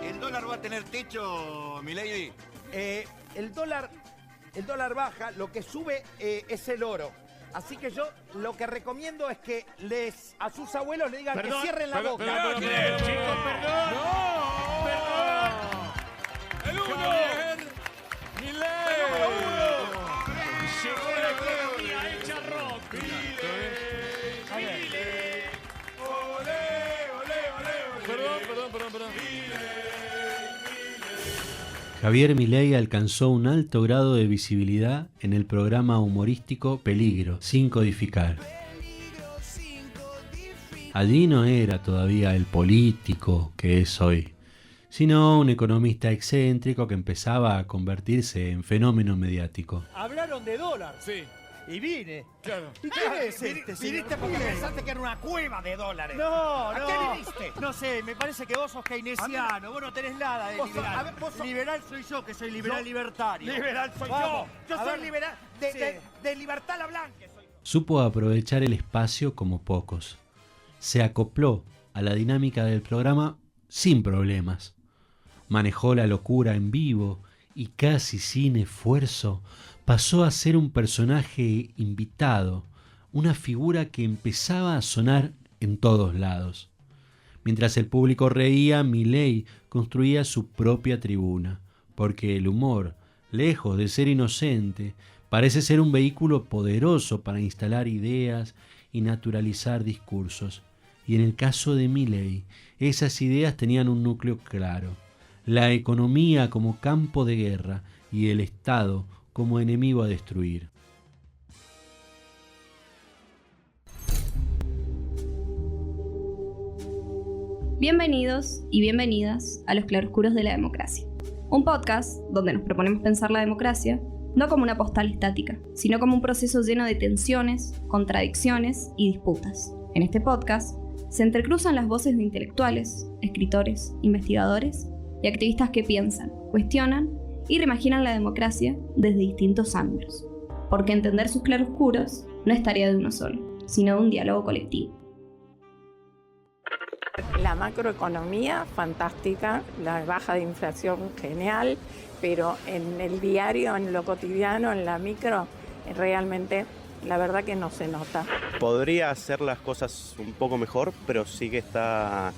¿El dólar va a tener techo, milady? El dólar baja, lo que sube es el oro. Así que yo lo que recomiendo es que a sus abuelos le digan que cierren la boca. Perdón, chicos, perdón. ¡No! ¡Perdón! ¡El uno! ¡Milei! Llegó la economía hecha rock. Perdón. Javier Milei alcanzó un alto grado de visibilidad en el programa humorístico Peligro, sin codificar. Allí no era todavía el político que es hoy, sino un economista excéntrico que empezaba a convertirse en fenómeno mediático. Hablaron de dólar. Sí, Y vine. claro. ¿Y quién es este, señor? Viniste porque pensaste que era una cueva de dólares. No, ¿A no. qué viniste? No sé, me parece que vos sos keynesiano. Vos no tenés nada de Vos sos- liberal. a ver, vos sos- Liberal soy yo, que soy liberal Yo- libertario. Liberal soy Vamos, yo. Yo a soy ver. liberal. Sí. De libertad la blanca soy yo. Supo aprovechar el espacio como pocos. Se acopló a la dinámica del programa sin problemas. Manejó la locura en vivo y casi sin esfuerzo pasó a ser un personaje invitado, una figura que empezaba a sonar en todos lados. Mientras el público reía, Milei construía su propia tribuna, porque el humor, lejos de ser inocente, parece ser un vehículo poderoso para instalar ideas y naturalizar discursos. Y en el caso de Milei, esas ideas tenían un núcleo claro: la economía como campo de guerra y el Estado como enemigo a destruir. Bienvenidos y bienvenidas a Los Claroscuros de la Democracia, un podcast donde nos proponemos pensar la democracia no como una postal estática, sino como un proceso lleno de tensiones, contradicciones y disputas. En este podcast se entrecruzan las voces de intelectuales, escritores, investigadores y activistas que piensan, cuestionan y reimaginan la democracia desde distintos ángulos, porque entender sus claroscuros no es tarea de uno solo, sino de un diálogo colectivo. La macroeconomía, fantástica, la baja de inflación, genial, pero en el diario, en lo cotidiano, en la micro, realmente la verdad que no se nota. Podría hacer las cosas un poco mejor, pero sí que está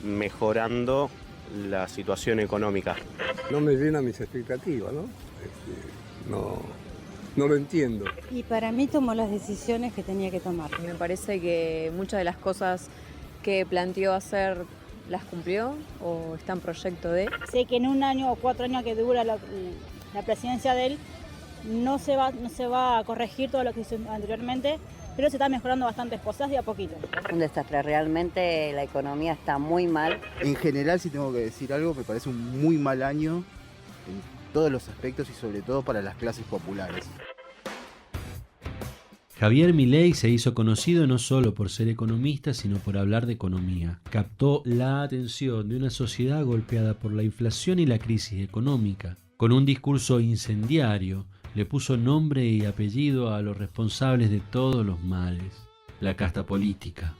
mejorando la situación económica. No me llena mis expectativas, ¿no? No lo entiendo. Y para mí tomó las decisiones que tenía que tomar. Me parece que muchas de las cosas que planteó hacer las cumplió o está en proyecto de. Sé que en 1 año o 4 años que dura la presidencia de él no se va a corregir todo lo que hizo anteriormente, pero se está mejorando bastantes cosas de a poquito. Un desastre, realmente la economía está muy mal. En general, si tengo que decir algo, me parece un muy mal año en todos los aspectos y sobre todo para las clases populares. Javier Milei se hizo conocido no solo por ser economista, sino por hablar de economía. Captó la atención de una sociedad golpeada por la inflación y la crisis económica. Con un discurso incendiario, le puso nombre y apellido a los responsables de todos los males. La casta política.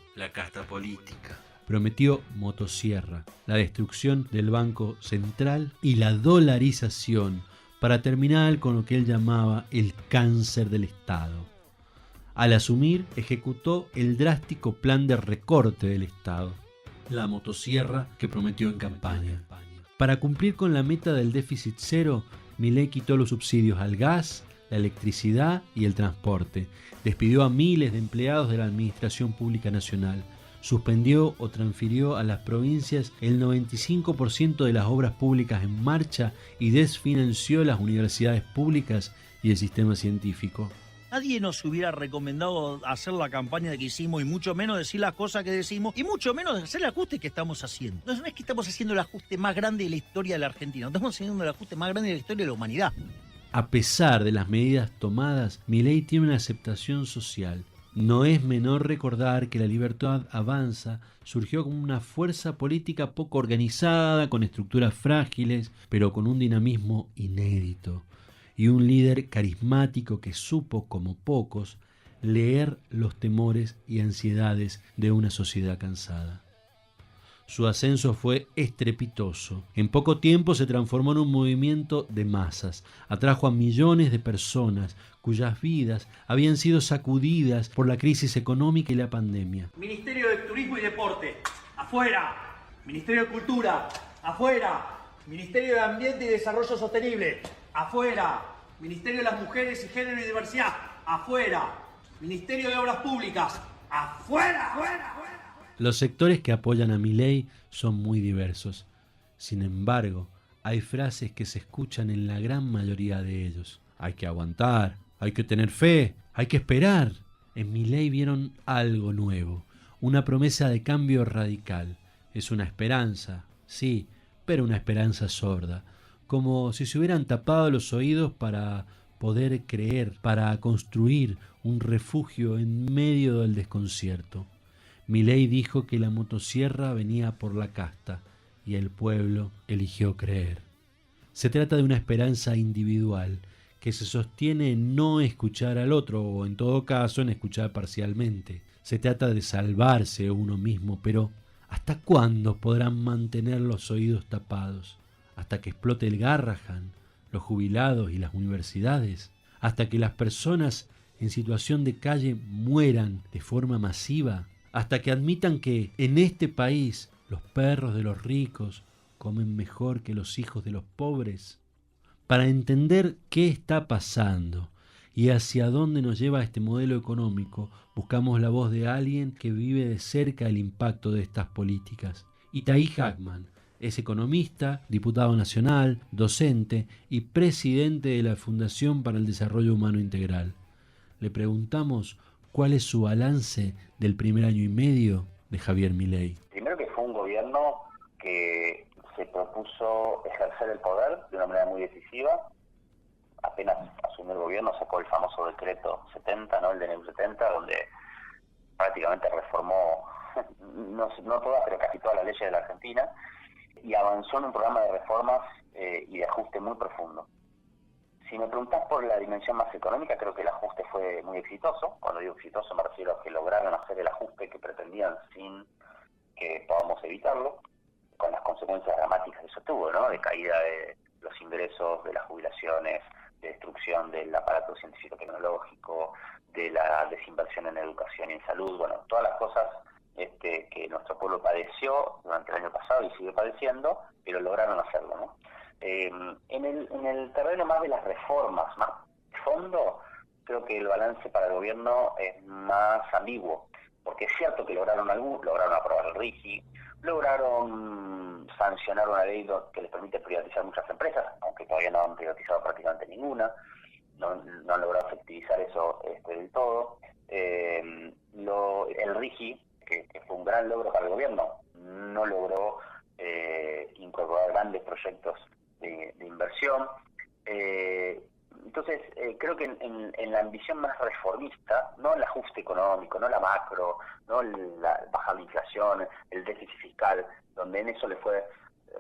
Prometió motosierra, la destrucción del Banco Central y la dolarización para terminar con lo que él llamaba el cáncer del Estado. Al asumir, ejecutó el drástico plan de recorte del Estado, la motosierra que prometió en campaña. Para cumplir con la meta del déficit cero, Milei quitó los subsidios al gas, la electricidad y el transporte, despidió a miles de empleados de la Administración Pública Nacional, suspendió o transfirió a las provincias el 95% de las obras públicas en marcha y desfinanció las universidades públicas y el sistema científico. Nadie nos hubiera recomendado hacer la campaña que hicimos y mucho menos decir las cosas que decimos y mucho menos hacer el ajuste que estamos haciendo. No es que estamos haciendo el ajuste más grande de la historia de la Argentina, estamos haciendo el ajuste más grande de la historia de la humanidad. A pesar de las medidas tomadas, Milei tiene una aceptación social. No es menor recordar que la Libertad Avanza surgió como una fuerza política poco organizada, con estructuras frágiles, pero con un dinamismo inédito. Y un líder carismático que supo, como pocos, leer los temores y ansiedades de una sociedad cansada. Su ascenso fue estrepitoso. En poco tiempo se transformó en un movimiento de masas. Atrajo a millones de personas cuyas vidas habían sido sacudidas por la crisis económica y la pandemia. Ministerio de Turismo y Deporte, afuera. Ministerio de Cultura, afuera. Ministerio de Ambiente y Desarrollo Sostenible, afuera. Ministerio de las Mujeres y Género y Diversidad, afuera. Ministerio de Obras Públicas, afuera, afuera, afuera. Los sectores que apoyan a Milei son muy diversos. Sin embargo, hay frases que se escuchan en la gran mayoría de ellos. Hay que aguantar, hay que tener fe, hay que esperar. En Milei vieron algo nuevo, una promesa de cambio radical. Es una esperanza, sí, pero una esperanza sorda, como si se hubieran tapado los oídos para poder creer, para construir un refugio en medio del desconcierto. Milei dijo que la motosierra venía por la casta y el pueblo eligió creer. Se trata de una esperanza individual que se sostiene en no escuchar al otro o en todo caso en escuchar parcialmente. Se trata de salvarse uno mismo, pero ¿hasta cuándo podrán mantener los oídos tapados? ¿Hasta que explote el Garrahan, los jubilados y las universidades? ¿Hasta que las personas en situación de calle mueran de forma masiva? Hasta que admitan que en este país los perros de los ricos comen mejor que los hijos de los pobres. Para entender qué está pasando y hacia dónde nos lleva este modelo económico, buscamos la voz de alguien que vive de cerca el impacto de estas políticas. Itaí Hackman es economista, diputado nacional, docente y presidente de la Fundación para el Desarrollo Humano Integral. Le preguntamos ¿cuál es su balance del primer año y medio de Javier Milei? Primero que fue un gobierno que se propuso ejercer el poder de una manera muy decisiva. Apenas asumió el gobierno, sacó el famoso decreto 70, ¿no? El DNU 70, donde prácticamente reformó, no todas, pero casi todas las leyes de la Argentina, y avanzó en un programa de reformas y de ajuste muy profundo. Si me preguntás por la dimensión más económica, creo que el ajuste fue muy exitoso. Cuando digo exitoso me refiero a que lograron hacer el ajuste que pretendían sin que podamos evitarlo, con las consecuencias dramáticas que eso tuvo, ¿no? De caída de los ingresos, de las jubilaciones, de destrucción del aparato científico-tecnológico, de la desinversión en educación y en salud, bueno, todas las cosas que nuestro pueblo padeció durante el año pasado y sigue padeciendo, pero lograron hacerlo, ¿no? En el terreno más de las reformas, más de fondo, creo que el balance para el gobierno es más ambiguo, porque es cierto que lograron aprobar el RIGI, lograron sancionar una ley que les permite privatizar muchas empresas, aunque todavía no han privatizado prácticamente ninguna, no han logrado efectivizar eso del todo. El RIGI, que fue un gran logro para el gobierno, no logró incorporar grandes proyectos de inversión. Entonces, creo que en la ambición más reformista, no el ajuste económico, no la macro, no la bajar la inflación, el déficit fiscal, donde en eso le fue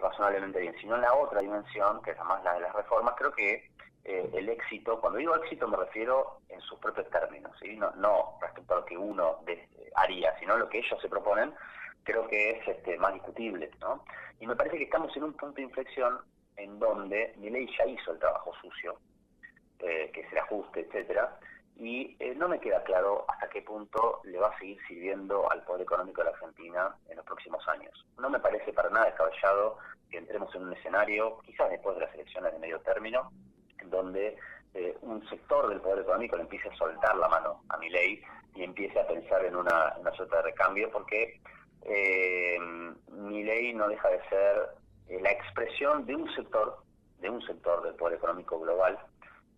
razonablemente bien, sino en la otra dimensión, que es además la de las reformas, creo que el éxito, cuando digo éxito me refiero en sus propios términos, ¿sí? No respecto a lo que uno haría, sino lo que ellos se proponen, creo que es más discutible, ¿no? Y me parece que estamos en un punto de inflexión en donde Milei ya hizo el trabajo sucio, que es el ajuste, etcétera, y no me queda claro hasta qué punto le va a seguir sirviendo al poder económico de la Argentina en los próximos años. No me parece para nada descabellado que entremos en un escenario, quizás después de las elecciones de medio término, en donde un sector del poder económico le empiece a soltar la mano a Milei y empiece a pensar en una suerte de recambio, porque Milei no deja de ser la expresión de un sector del poder económico global,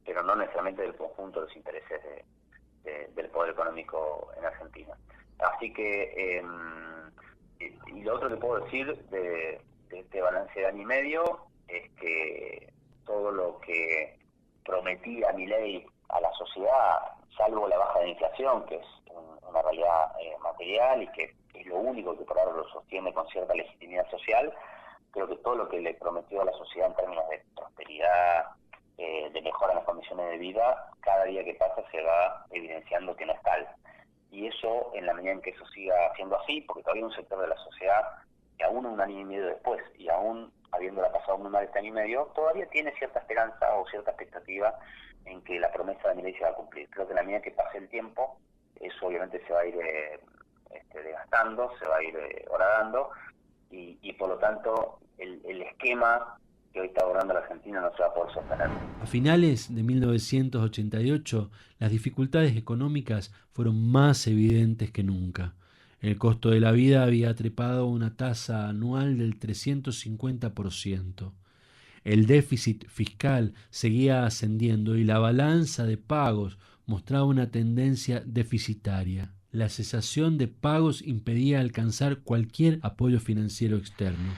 pero no necesariamente del conjunto de los intereses del poder económico en Argentina. Así que, y lo otro que puedo decir de este balance de año y medio es que todo lo que prometía Milei a la sociedad, salvo la baja de inflación, que es una realidad material y que es lo único que por ahora lo sostiene con cierta legitimidad social, creo que todo lo que le prometió a la sociedad en términos de prosperidad, de mejora en las condiciones de vida, cada día que pasa se va evidenciando que no es tal. Y eso, en la medida en que eso siga siendo así, porque todavía hay un sector de la sociedad que aún un año y medio después, y aún habiéndola pasado muy mal este año y medio, todavía tiene cierta esperanza o cierta expectativa en que la promesa de Milei se va a cumplir. Creo que en la medida que pase el tiempo, eso obviamente se va a ir desgastando, se va a ir horadando, y por lo tanto el esquema que hoy está abordando la Argentina no se va a poder sostener. A finales de 1988, las dificultades económicas fueron más evidentes que nunca. El costo de la vida había trepado a una tasa anual del 350%. El déficit fiscal seguía ascendiendo y la balanza de pagos mostraba una tendencia deficitaria. La cesación de pagos impedía alcanzar cualquier apoyo financiero externo.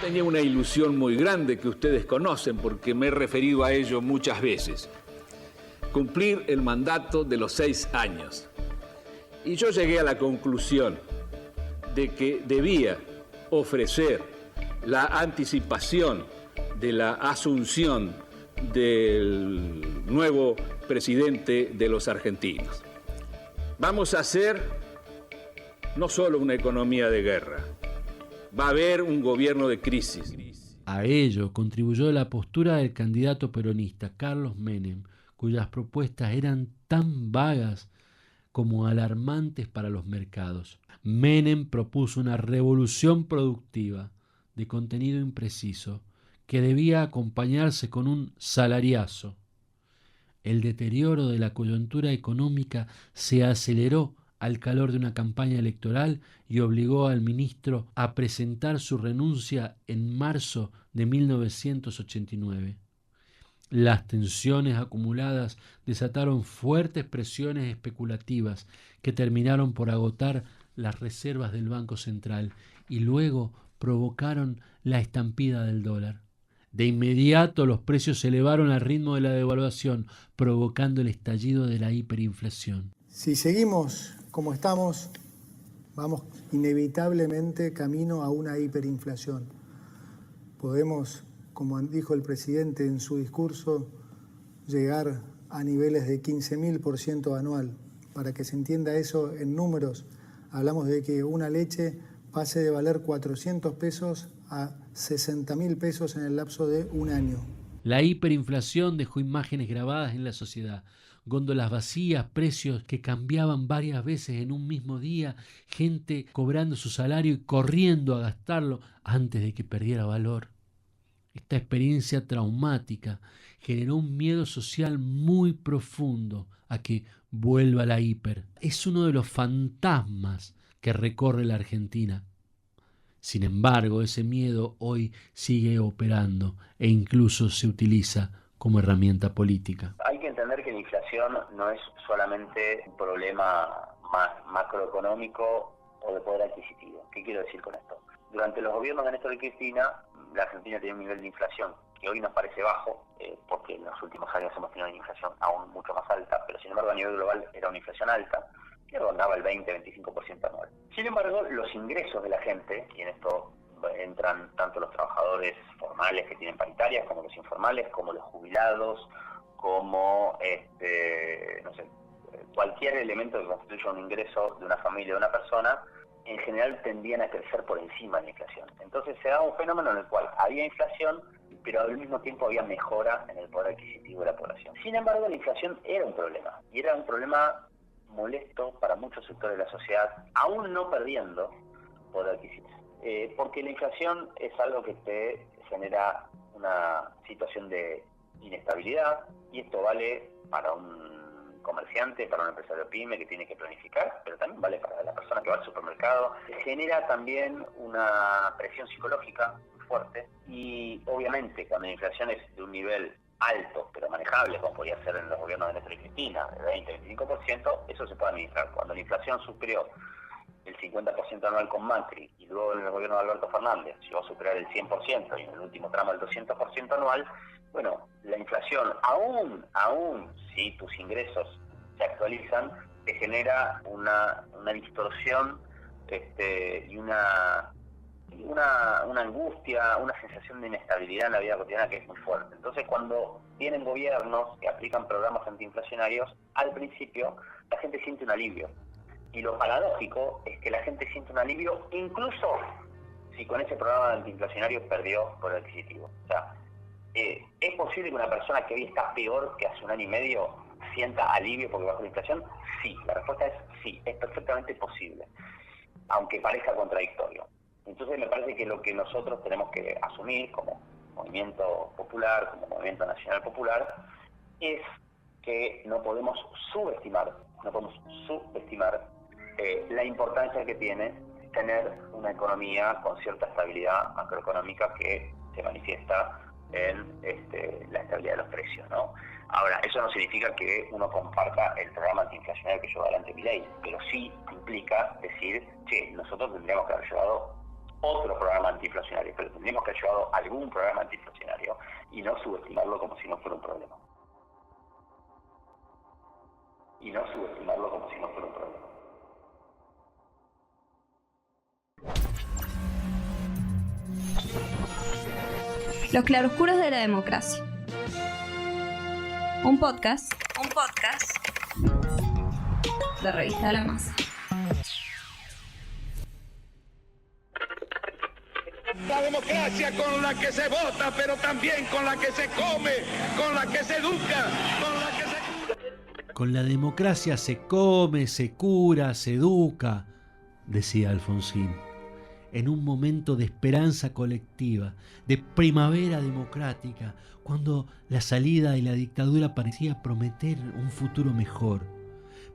Tenía una ilusión muy grande que ustedes conocen porque me he referido a ello muchas veces. Cumplir el mandato de los 6 años. Y yo llegué a la conclusión de que debía ofrecer la anticipación de la asunción del nuevo presidente de los argentinos. Vamos a hacer no solo una economía de guerra, va a haber un gobierno de crisis. A ello contribuyó la postura del candidato peronista Carlos Menem, cuyas propuestas eran tan vagas como alarmantes para los mercados. Menem propuso una revolución productiva de contenido impreciso que debía acompañarse con un salariazo. El deterioro de la coyuntura económica se aceleró al calor de una campaña electoral y obligó al ministro a presentar su renuncia en marzo de 1989. Las tensiones acumuladas desataron fuertes presiones especulativas que terminaron por agotar las reservas del Banco Central y luego provocaron la estampida del dólar. De inmediato los precios se elevaron al ritmo de la devaluación, provocando el estallido de la hiperinflación. Si seguimos como estamos, vamos inevitablemente camino a una hiperinflación. Podemos, como dijo el presidente en su discurso, llegar a niveles de 15.000% anual. Para que se entienda eso en números, hablamos de que una leche pase de valer 400 pesos a 60.000 pesos en el lapso de un año. La hiperinflación dejó imágenes grabadas en la sociedad. Góndolas vacías, precios que cambiaban varias veces en un mismo día, gente cobrando su salario y corriendo a gastarlo antes de que perdiera valor. Esta experiencia traumática generó un miedo social muy profundo a que vuelva la hiper. Es uno de los fantasmas que recorre la Argentina. Sin embargo, ese miedo hoy sigue operando e incluso se utiliza como herramienta política. Hay que entender que la inflación no es solamente un problema macroeconómico o de poder adquisitivo. ¿Qué quiero decir con esto? Durante los gobiernos de Néstor y Cristina, la Argentina tenía un nivel de inflación que hoy nos parece bajo, porque en los últimos años hemos tenido una inflación aún mucho más alta, pero sin embargo a nivel global era una inflación alta, que rondaba el 20-25% anual. Sin embargo, los ingresos de la gente, y en esto entran tanto los trabajadores formales que tienen paritarias, como los informales, como los jubilados, como cualquier elemento que constituya un ingreso de una familia o de una persona, en general tendían a crecer por encima de la inflación. Entonces se daba un fenómeno en el cual había inflación, pero al mismo tiempo había mejora en el poder adquisitivo de la población. Sin embargo, la inflación era un problema, y era un problema molesto para muchos sectores de la sociedad, aún no perdiendo poder adquisitivo. Porque la inflación es algo que te genera una situación de inestabilidad, y esto vale para un comerciante, para un empresario pyme que tiene que planificar, pero también vale para la persona que va al supermercado. Genera también una presión psicológica muy fuerte, y obviamente cuando la inflación es de un nivel alto, pero manejable, como podía ser en los gobiernos de Néstor y Cristina, de 20-25%, eso se puede administrar. Cuando la inflación superó el 50% anual con Macri, y luego en el gobierno de Alberto Fernández llegó a superar el 100%, y en el último tramo el 200% anual, bueno, la inflación, aún si tus ingresos se actualizan, te genera una distorsión y una una angustia, una sensación de inestabilidad en la vida cotidiana que es muy fuerte. Entonces, cuando vienen gobiernos que aplican programas antiinflacionarios, al principio la gente siente un alivio. Y lo paradójico es que la gente siente un alivio incluso si con ese programa antiinflacionario perdió poder adquisitivo. O sea, ¿es posible que una persona que hoy está peor que hace un año y medio sienta alivio porque bajó la inflación? Sí, la respuesta es sí, es perfectamente posible, aunque parezca contradictorio. Entonces me parece que lo que nosotros tenemos que asumir como movimiento popular, como movimiento nacional popular, es que no podemos subestimar la importancia que tiene tener una economía con cierta estabilidad macroeconómica que se manifiesta en la estabilidad de los precios, ¿no? Ahora, eso no significa que uno comparta el programa antiinflacionario que llevó adelante Milei, pero sí implica decir, che, nosotros tendríamos que haber llevado otro programa antiinflacionario, pero tendríamos que haber llevado algún programa antiinflacionario y no subestimarlo como si no fuera un problema. Los claroscuros de la democracia. Un podcast de Revista de la Masa. La democracia con la que se vota, pero también con la que se come, con la que se educa, con la que se cura. Con la democracia se come, se cura, se educa, decía Alfonsín. En un momento de esperanza colectiva, de primavera democrática, cuando la salida de la dictadura parecía prometer un futuro mejor.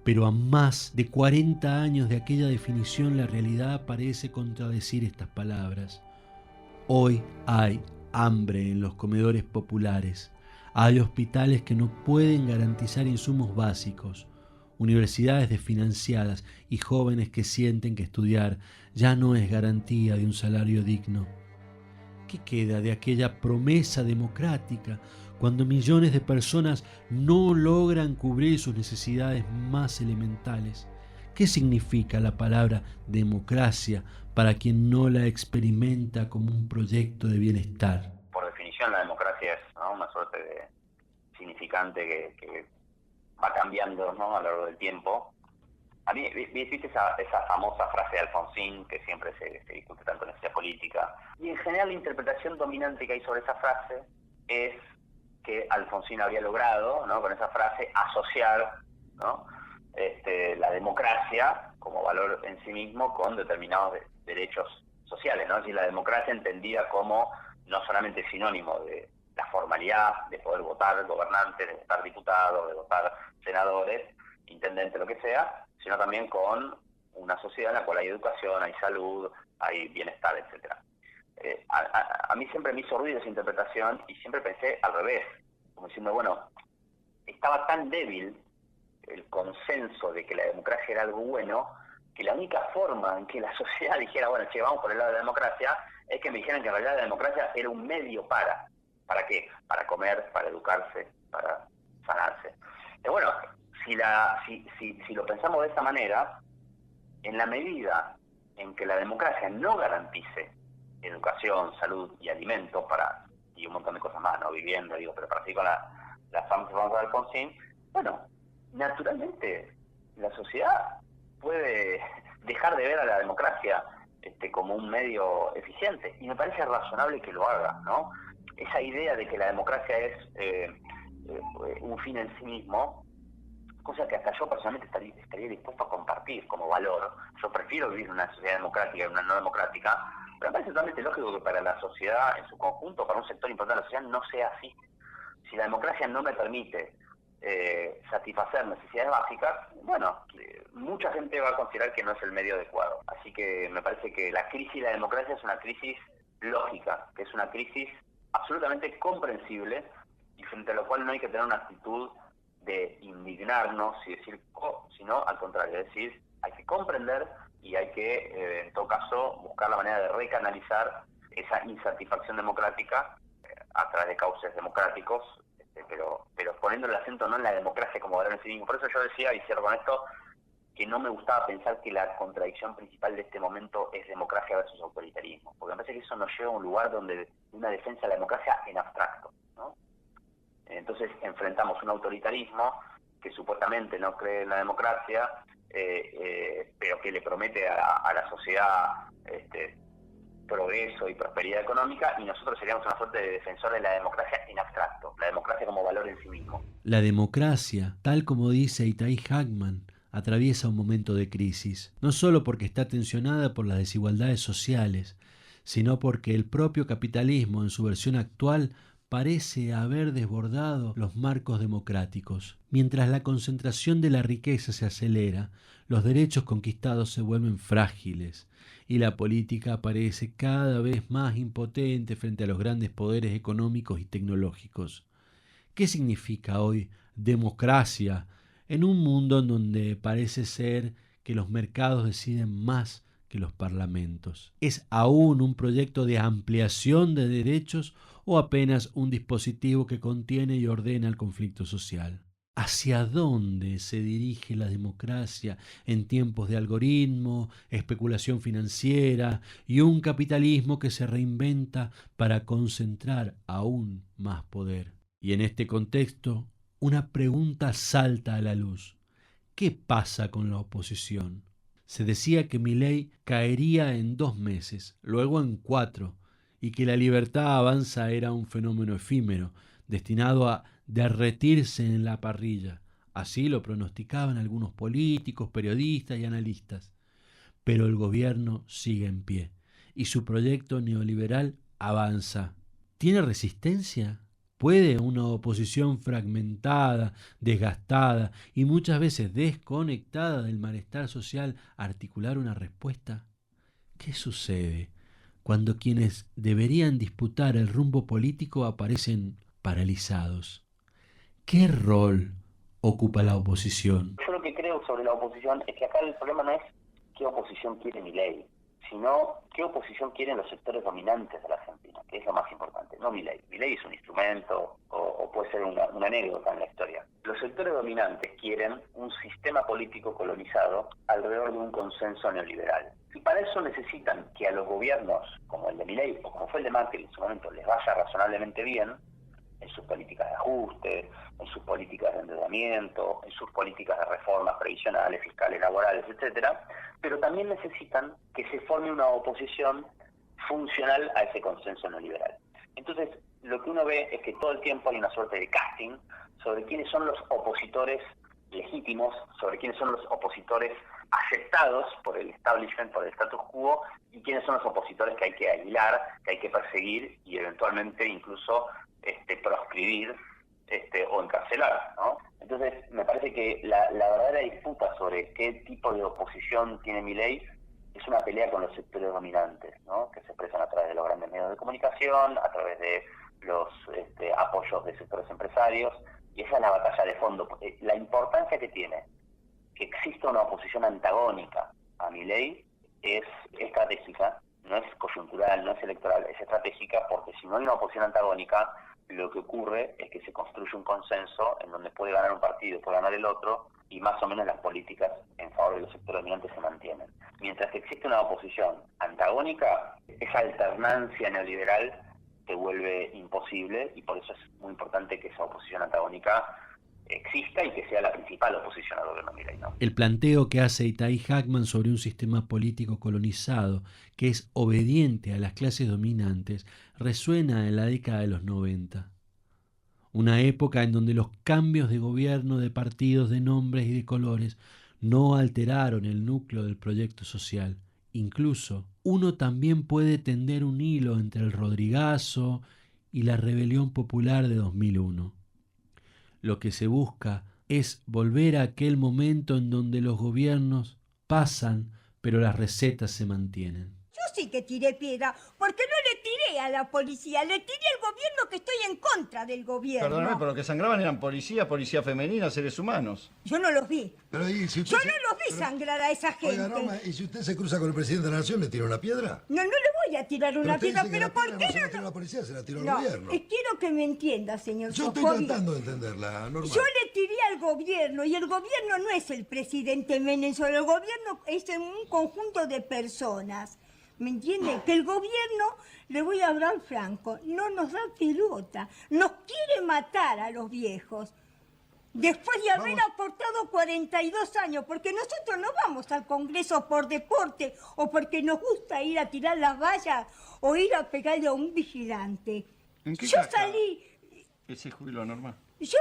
Pero a más de 40 años de aquella definición, la realidad parece contradecir estas palabras. Hoy hay hambre en los comedores populares. Hay hospitales que no pueden garantizar insumos básicos, universidades desfinanciadas y jóvenes que sienten que estudiar ya no es garantía de un salario digno. ¿Qué queda de aquella promesa democrática cuando millones de personas no logran cubrir sus necesidades más elementales? ¿Qué significa la palabra democracia para quien no la experimenta como un proyecto de bienestar? Por definición, la democracia es, ¿no?, una suerte de significante que va cambiando, ¿no?, a lo largo del tiempo. A mí, ¿viste esa famosa frase de Alfonsín que siempre se discute tanto en la ciencia política? Y en general la interpretación dominante que hay sobre esa frase es que Alfonsín habría logrado, ¿no?, con esa frase asociar, ¿no?, la democracia como valor en sí mismo con determinados derechos sociales, ¿no? Es decir, la democracia entendida como no solamente sinónimo de la formalidad de poder votar gobernantes, de votar diputados, de votar senadores, intendentes, lo que sea, sino también con una sociedad en la cual hay educación, hay salud, hay bienestar, etcétera. A mí siempre me hizo ruido esa interpretación y siempre pensé al revés, como diciendo, bueno, estaba tan débil el consenso de que la democracia era algo bueno, que la única forma en que la sociedad dijera, bueno, che, vamos por el lado de la democracia, es que me dijeran que en realidad la democracia era un medio ¿para qué? Para comer, para educarse, para sanarse. Bueno, si lo pensamos de esa manera, en la medida en que la democracia no garantice educación, salud y alimento y un montón de cosas más, no vivienda, pero para seguir con la famosa de Alfonsín, bueno, naturalmente la sociedad puede dejar de ver a la democracia como un medio eficiente, y me parece razonable que lo haga, ¿no? Esa idea de que la democracia es un fin en sí mismo, cosa que hasta yo personalmente estaría dispuesto a compartir como valor. Yo prefiero vivir en una sociedad democrática que en una no democrática, pero me parece totalmente lógico que para la sociedad en su conjunto, para un sector importante de la sociedad, no sea así. Si la democracia no me permite satisfacer necesidades básicas, bueno, mucha gente va a considerar que no es el medio adecuado. Así que me parece que la crisis de la democracia es una crisis lógica, que es una crisis absolutamente comprensible y frente a lo cual no hay que tener una actitud de indignarnos y decir, sino al contrario, es decir, hay que comprender y hay que, en todo caso, buscar la manera de recanalizar esa insatisfacción democrática a través de cauces democráticos, pero poniendo el acento no en la democracia como valor en sí mismo. Por eso yo decía, y cierro con esto, que no me gustaba pensar que la contradicción principal de este momento es democracia versus autoritarismo, porque me parece que eso nos lleva a un lugar donde una defensa de la democracia en abstracto, ¿no? Entonces enfrentamos un autoritarismo que supuestamente no cree en la democracia, pero que le promete a la sociedad progreso y prosperidad económica, y nosotros seríamos una suerte de defensor de la democracia en abstracto, la democracia como valor en sí mismo. La democracia, tal como dice Itai Hackman, atraviesa un momento de crisis, no solo porque está tensionada por las desigualdades sociales, sino porque el propio capitalismo en su versión actual parece haber desbordado los marcos democráticos. Mientras la concentración de la riqueza se acelera, los derechos conquistados se vuelven frágiles y la política parece cada vez más impotente frente a los grandes poderes económicos y tecnológicos. ¿Qué significa hoy democracia en un mundo en donde parece ser que los mercados deciden más que los parlamentos? ¿Es aún un proyecto de ampliación de derechos o apenas un dispositivo que contiene y ordena el conflicto social? ¿Hacia dónde se dirige la democracia en tiempos de algoritmo, especulación financiera y un capitalismo que se reinventa para concentrar aún más poder? Y en este contexto, una pregunta salta a la luz. ¿Qué pasa con la oposición? Se decía que Milei caería en 2 meses, luego en 4, y que la libertad avanza era un fenómeno efímero, destinado a derretirse en la parrilla. Así lo pronosticaban algunos políticos, periodistas y analistas. Pero el gobierno sigue en pie, y su proyecto neoliberal avanza. ¿Tiene resistencia? ¿Puede una oposición fragmentada, desgastada y muchas veces desconectada del malestar social articular una respuesta? ¿Qué sucede cuando quienes deberían disputar el rumbo político aparecen paralizados? ¿Qué rol ocupa la oposición? Yo lo que creo sobre la oposición es que acá el problema no es qué oposición quiere Milei, sino qué oposición quieren los sectores dominantes de la Argentina, que es lo más importante, no Milei. Milei es un instrumento o puede ser una anécdota en la historia. Los sectores dominantes quieren un sistema político colonizado alrededor de un consenso neoliberal. Y para eso necesitan que a los gobiernos, como el de Milei o como fue el de Macri en su momento, les vaya razonablemente bien en sus políticas de ajuste, en sus políticas de endeudamiento, en sus políticas de reformas previsionales, fiscales, laborales, etcétera, pero también necesitan que se forme una oposición funcional a ese consenso neoliberal. Entonces, lo que uno ve es que todo el tiempo hay una suerte de casting sobre quiénes son los opositores legítimos, sobre quiénes son los opositores aceptados por el establishment, por el status quo, y quiénes son los opositores que hay que aislar, que hay que perseguir y eventualmente incluso proscribir o encarcelar, ¿no? Entonces, me parece que la verdadera disputa sobre qué tipo de oposición tiene Milei es una pelea con los sectores dominantes, ¿no? Que se expresan a través de los grandes medios de comunicación, a través de los apoyos de sectores empresarios, y esa es la batalla de fondo. La importancia que tiene que exista una oposición antagónica a Milei es estratégica, no es coyuntural, no es electoral, es estratégica, porque si no hay una oposición antagónica, lo que ocurre es que se construye un consenso en donde puede ganar un partido, puede ganar el otro, y más o menos las políticas en favor de los sectores dominantes se mantienen. Mientras que existe una oposición antagónica, esa alternancia neoliberal se vuelve imposible, y por eso es muy importante que esa oposición antagónica exista y que sea la principal oposición al gobierno Milei, ¿no? El planteo que hace Itai Hackman sobre un sistema político colonizado que es obediente a las clases dominantes resuena en la década de los 90. Una época en donde los cambios de gobierno, de partidos, de nombres y de colores no alteraron el núcleo del proyecto social. Incluso, uno también puede tender un hilo entre el Rodrigazo y la rebelión popular de 2001. Lo que se busca es volver a aquel momento en donde los gobiernos pasan, pero las recetas se mantienen. Yo sí que tiré piedra, porque no le tiré a la policía, le tiré al gobierno, que estoy en contra del gobierno. Perdóname, pero lo que sangraban eran policías femeninas, seres humanos. Yo no los vi. Pero, ¿y si usted Yo no los vi sangrar a esa gente. Oiga, Norma, ¿y si usted se cruza con el presidente de la Nación, le tira una piedra? No, no le voy a tirar una piedra, pero ¿por qué no? Se la tiró a la policía, se la tiró al no? gobierno. Quiero que me entienda, señor Yo estoy Sofovich. tratando de entenderla, Norma. Yo le tiré al gobierno, y el gobierno no es el presidente Menem solo, el gobierno es un conjunto de personas. ¿Me entiende? Que el gobierno, le voy a hablar franco, no nos da pelota, nos quiere matar a los viejos. Después de haber aportado 42 años, porque nosotros no vamos al Congreso por deporte o porque nos gusta ir a tirar las vallas o ir a pegarle a un vigilante. ¿En qué Yo casa salí, ese jubiló, Norma? yo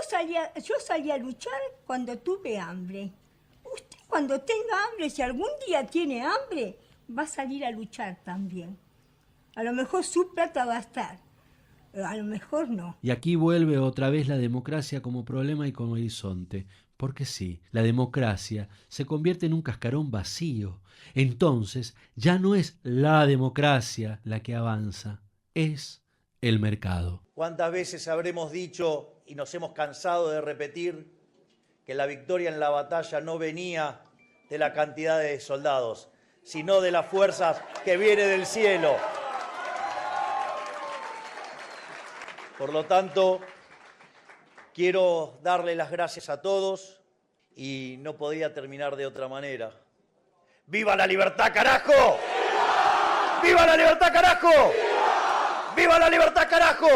salí a luchar cuando tuve hambre. Usted cuando tenga hambre, si algún día tiene hambre, va a salir a luchar también. A lo mejor su plata va a estar, a lo mejor no. Y aquí vuelve otra vez la democracia como problema y como horizonte. Porque sí, la democracia se convierte en un cascarón vacío. Entonces ya no es la democracia la que avanza, es el mercado. ¿Cuántas veces habremos dicho y nos hemos cansado de repetir que la victoria en la batalla no venía de la cantidad de soldados, sino de las fuerzas que vienen del cielo? Por lo tanto, quiero darle las gracias a todos y no podía terminar de otra manera. ¡Viva la libertad, carajo! ¡Viva la libertad, carajo! ¡Viva la libertad, carajo!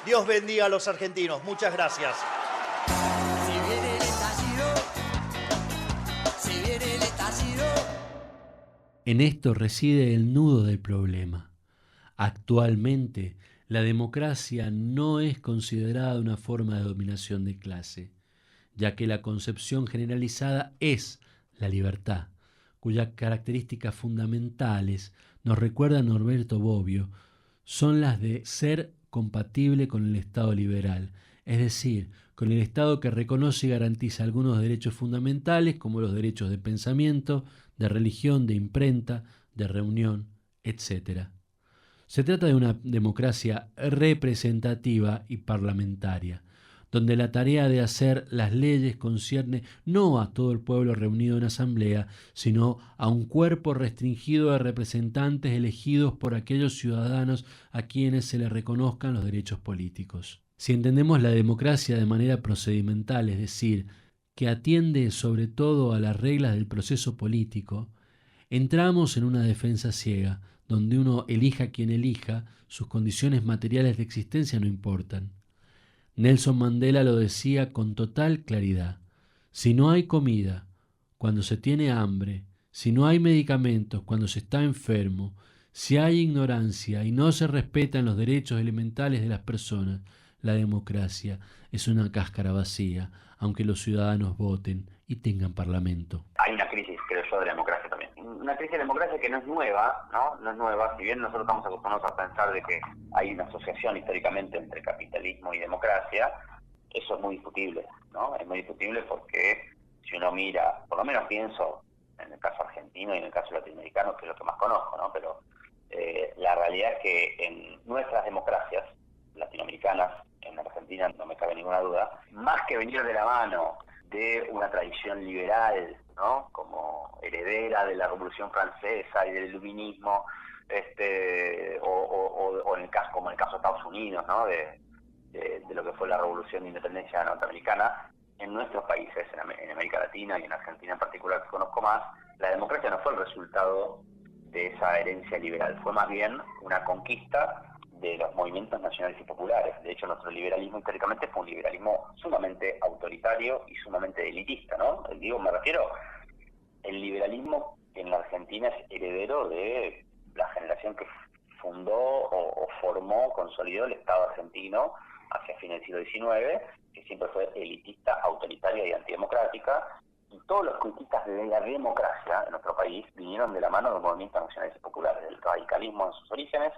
Dios bendiga a los argentinos. Muchas gracias. En esto reside el nudo del problema. Actualmente, la democracia no es considerada una forma de dominación de clase, ya que la concepción generalizada es la libertad, cuyas características fundamentales, nos recuerda Norberto Bobbio, son las de ser compatible con el Estado liberal, es decir, con el Estado que reconoce y garantiza algunos derechos fundamentales como los derechos de pensamiento, de religión, de imprenta, de reunión, etc. Se trata de una democracia representativa y parlamentaria, donde la tarea de hacer las leyes concierne no a todo el pueblo reunido en asamblea, sino a un cuerpo restringido de representantes elegidos por aquellos ciudadanos a quienes se les reconozcan los derechos políticos. Si entendemos la democracia de manera procedimental, es decir, que atiende sobre todo a las reglas del proceso político, entramos en una defensa ciega, donde uno elija quien elija, sus condiciones materiales de existencia no importan. Nelson Mandela lo decía con total claridad: si no hay comida cuando se tiene hambre, si no hay medicamentos cuando se está enfermo, si hay ignorancia y no se respetan los derechos elementales de las personas, la democracia es una cáscara vacía, aunque los ciudadanos voten y tengan parlamento. Hay una crisis, creo yo, de la democracia también. Una crisis de democracia que no es nueva, ¿no? No es nueva, si bien nosotros estamos acostumbrados a pensar de que hay una asociación históricamente entre capitalismo y democracia, eso es muy discutible, ¿no? Es muy discutible porque si uno mira, por lo menos pienso en el caso argentino y en el caso latinoamericano, que es lo que más conozco, ¿no? Pero la realidad es que en nuestras democracias latinoamericanas, en Argentina no me cabe ninguna duda, más que venir de la mano de una tradición liberal, ¿no? Como heredera de la Revolución Francesa y del Iluminismo, o en el caso, como en el caso de Estados Unidos, ¿no? De lo que fue la Revolución de Independencia norteamericana, en nuestros países, en América Latina y en Argentina en particular, que conozco más, la democracia no fue el resultado de esa herencia liberal, fue más bien una conquista de los movimientos nacionales y populares. De hecho, nuestro liberalismo históricamente fue un liberalismo sumamente autoritario y sumamente elitista, ¿no? Digo, me refiero, el liberalismo en la Argentina es heredero de la generación que fundó o formó, consolidó el Estado argentino hacia fines del siglo XIX, que siempre fue elitista, autoritaria y antidemocrática, y todos los conquistas de la democracia en nuestro país vinieron de la mano de los movimientos nacionales y populares, del radicalismo en sus orígenes,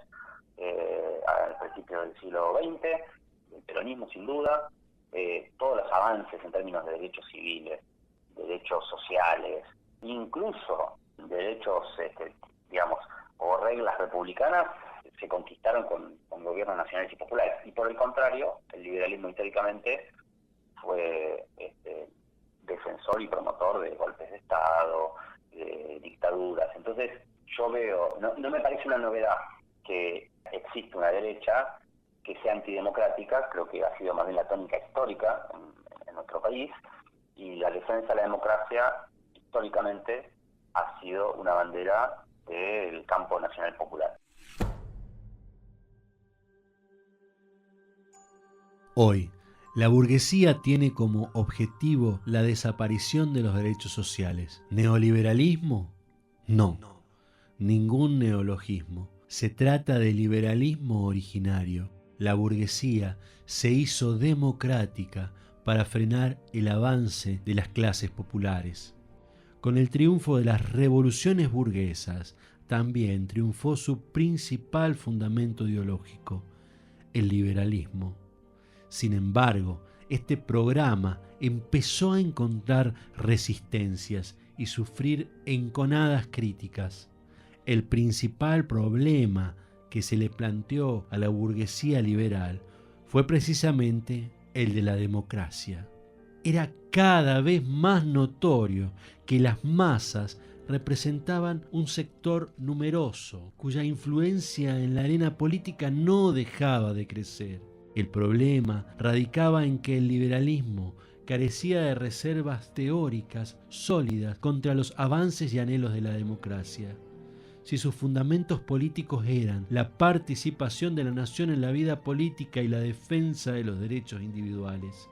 al principio del siglo XX, el peronismo sin duda, todos los avances en términos de derechos civiles, derechos sociales, incluso derechos, digamos, o reglas republicanas se conquistaron con gobiernos nacionales y populares. Y por el contrario, el liberalismo históricamente fue defensor y promotor de golpes de Estado, de dictaduras. Entonces yo veo, no me parece una novedad que existe una derecha que sea antidemocrática, creo que ha sido más bien la tónica histórica en nuestro país, y la defensa de la democracia históricamente ha sido una bandera del campo nacional popular. Hoy, la burguesía tiene como objetivo la desaparición de los derechos sociales. ¿Neoliberalismo? No, ningún neologismo. Se trata de liberalismo originario. La burguesía se hizo democrática para frenar el avance de las clases populares. Con el triunfo de las revoluciones burguesas, también triunfó su principal fundamento ideológico, el liberalismo. Sin embargo, este programa empezó a encontrar resistencias y sufrir enconadas críticas. El principal problema que se le planteó a la burguesía liberal fue precisamente el de la democracia. Era cada vez más notorio que las masas representaban un sector numeroso, cuya influencia en la arena política no dejaba de crecer. El problema radicaba en que el liberalismo carecía de reservas teóricas sólidas contra los avances y anhelos de la democracia. Si sus fundamentos políticos eran la participación de la nación en la vida política y la defensa de los derechos individuales,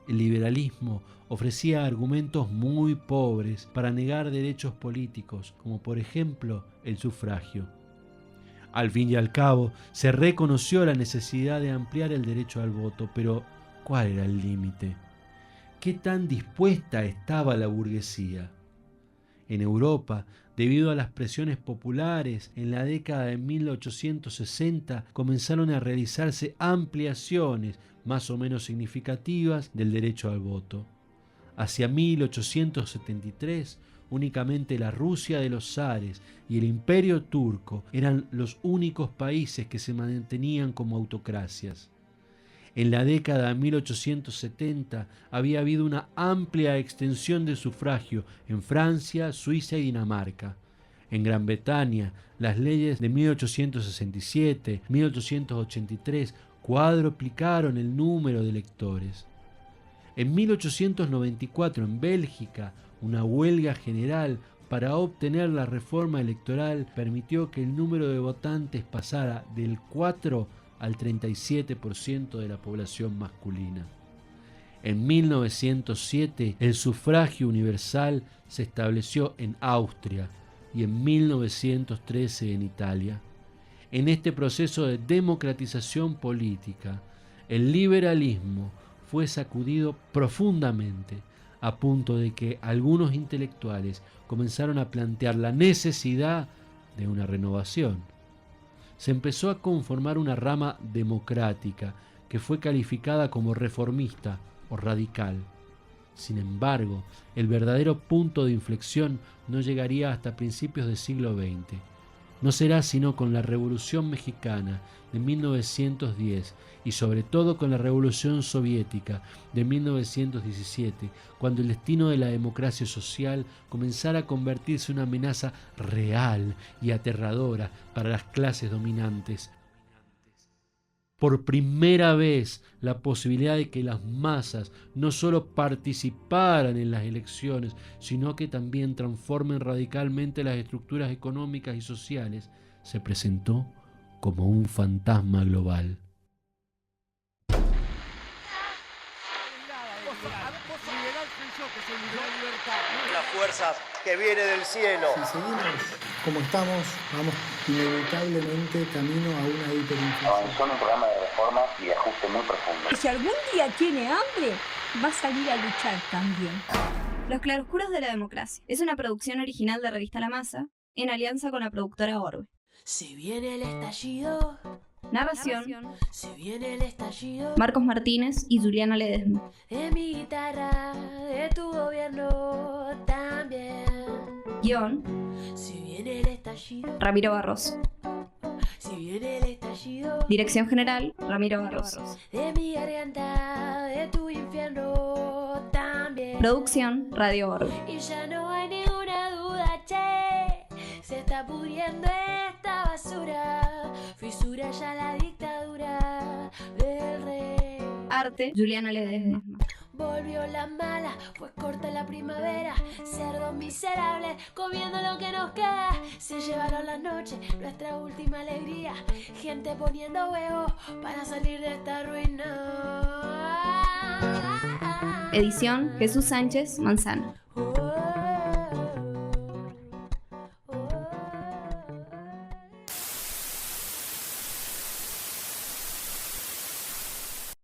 el liberalismo ofrecía argumentos muy pobres para negar derechos políticos, como por ejemplo el sufragio. Al fin y al cabo, se reconoció la necesidad de ampliar el derecho al voto, pero ¿cuál era el límite? ¿Qué tan dispuesta estaba la burguesía? En Europa, debido a las presiones populares, en la década de 1860 comenzaron a realizarse ampliaciones más o menos significativas del derecho al voto. Hacia 1873, únicamente la Rusia de los zares y el Imperio turco eran los únicos países que se mantenían como autocracias. En la década de 1870 había habido una amplia extensión del sufragio en Francia, Suiza y Dinamarca. En Gran Bretaña, las leyes de 1867, 1883 cuadruplicaron el número de electores. En 1894, en Bélgica, una huelga general para obtener la reforma electoral permitió que el número de votantes pasara del 4 al 37% de la población masculina. En 1907, el sufragio universal se estableció en Austria y en 1913 en Italia. En este proceso de democratización política, el liberalismo fue sacudido profundamente, a punto de que algunos intelectuales comenzaron a plantear la necesidad de una renovación. Se empezó a conformar una rama democrática que fue calificada como reformista o radical. Sin embargo, el verdadero punto de inflexión no llegaría hasta principios del siglo XX. No será sino con la Revolución Mexicana de 1910 y sobre todo con la Revolución Soviética de 1917, cuando el destino de la democracia social comenzara a convertirse en una amenaza real y aterradora para las clases dominantes. Por primera vez, la posibilidad de que las masas no solo participaran en las elecciones, sino que también transformen radicalmente las estructuras económicas y sociales, se presentó como un fantasma global. La fuerza que viene del cielo. Si seguimos como estamos, vamos inevitablemente camino a una hiperinflación. Avanzó en un programa de reforma y de ajuste muy profundo. Si algún día tiene hambre, va a salir a luchar también. Los claroscuros de la democracia es una producción original de Revista La Masa, en alianza con la productora Orbe. Se viene el estallido. Narración: Se viene el estallido. Marcos Martínez y Juliana Ledesma. De mi guitarra, de tu gobierno también. Guión: Se viene viene el estallido, Ramiro Barroso. si viene el estallido, Dirección General, Ramiro Barroso. de mi garganta, de tu infierno también. Producción, Radio Orbe. Y ya no hay ninguna duda, che, se está pudriendo esta basura, fisura ya la dictadura del rey. Arte, Juliana Ledesma. Volvió la mala, fue corta la primavera, cerdos miserables, comiendo lo que nos queda. Se llevaron la noche, nuestra última alegría, gente poniendo huevos para salir de esta ruina. Edición, Jesús Sánchez Manzano.